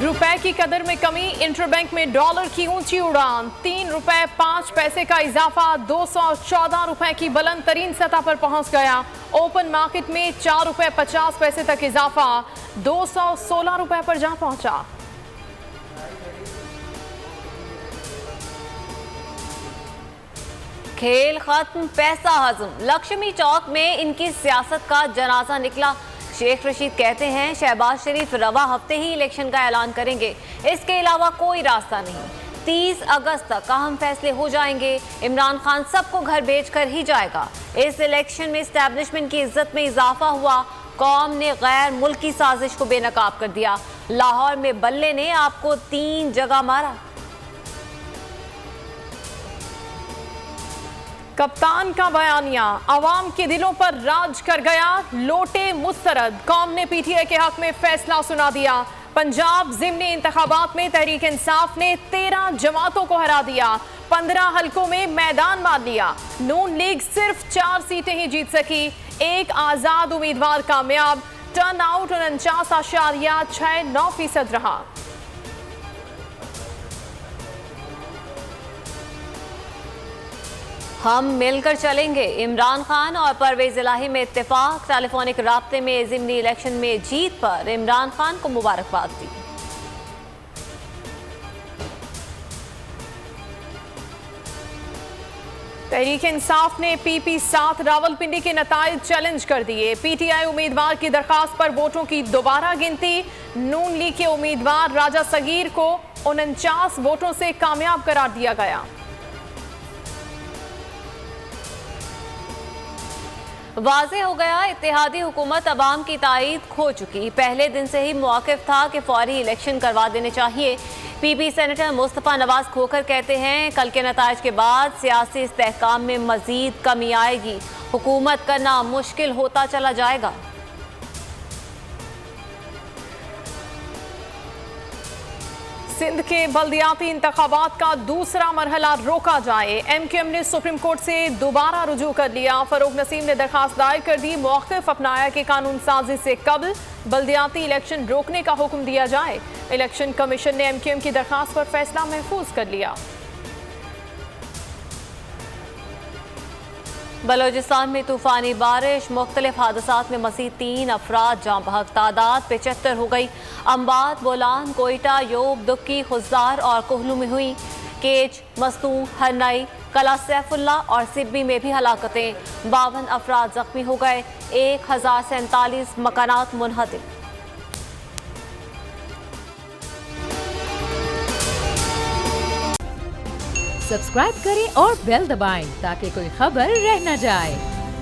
रुपए की कदर में कमी, इंटरबैंक में डॉलर की ऊंची उड़ान, 3 रुपए 5 पैसे का इजाफा 214 रुपए की बुलंद तरीन सतह पर पहुंच गया। ओपन मार्केट में 4 रुपए 50 पैसे तक इजाफा 216 रुपए पर जा पहुंचा। खेल खत्म, पैसा हजम, लक्ष्मी चौक में इनकी सियासत का जनाजा निकला। शेख रशीद कहते हैं शहबाज शरीफ रवा हफ्ते ही इलेक्शन का ऐलान करेंगे, इसके अलावा कोई रास्ता नहीं। 30 अगस्त तक अहम फैसले हो जाएंगे। इमरान खान सबको घर भेजकर ही जाएगा। इस इलेक्शन में एस्टैब्लिशमेंट की इज्जत में इजाफा हुआ। कौम ने गैर मुल्की साजिश को बेनकाब कर दिया। लाहौर में बल्ले ने आपको 3 जगह मारा। कप्तान का बयानिया अवाम के दिलों पर राज कर गया। लोटे मुस्तरद, कौम ने पीटीआई के हक में फैसला सुना दिया। पंजाब ज़िमनी इंतखाबात में तहरीक इंसाफ ने 13 जमातों को हरा दिया। 15 हलकों में मैदान मान लिया। नून लीग सिर्फ 4 सीटें ही जीत सकी। एक आजाद उम्मीदवार कामयाब। टर्न आउट 49.69% रहा। हम मिलकर चलेंगे, इमरान खान और परवेज इलाही में इत्तेफाक। टेलीफोनिक राब्ते में ज़िमनी इलेक्शन में जीत पर इमरान खान को मुबारकबाद दी। तहरीक इंसाफ ने पीपी 7 रावलपिंडी के नताइज चैलेंज कर दिए। पीटीआई उम्मीदवार की दरखास्त पर वोटों की दोबारा गिनती। नून लीग के उम्मीदवार राजा सगीर को 49 वोटों से कामयाब करार दिया गया। वाज़े हो गया, इत्तेहादी हुकूमत अवाम की ताईद खो चुकी। पहले दिन से ही मौक़िफ़ था कि फौरी इलेक्शन करवा देने चाहिए। पीपी सेनेटर मुस्तफ़ा नवाज खोखर कहते हैं कल के नताइज के बाद सियासी इस्तेहकाम में मज़ीद कमी आएगी। हुकूमत करना मुश्किल होता चला जाएगा। सिंध के बल्दियाती इंतखाबात का दूसरा मरहला रोका जाए। एमक्यूएम ने सुप्रीम कोर्ट से दोबारा रुजू कर लिया। फरूक नसीम ने दरखास्त दायर कर दी। मौक़िफ़ अपनाया कि कानून साजी से कबल बल्दियाती इलेक्शन रोकने का हुक्म दिया जाए। इलेक्शन कमीशन ने एमक्यूएम की दरखास्त पर फैसला महफूज कर लिया। बलोचिस्तान में तूफानी बारिश, मुख्तलिफ हादसात में मज़ीद 3 अफराद जाँ बहक, तादाद 75 हो गई। अम्बात, बोलान, कोयटा, योब, दुक्की, खुजदार और कोहलू में हुई। केच, मस्तू, हरनाई, कला सैफुल्ला और सिब्बी में भी हलाकतें। 52 अफराद जख्मी हो गए। 1047 मकानात मुनहदिम। सब्सक्राइब करें और बेल दबाएं ताकि कोई खबर रह न जाए।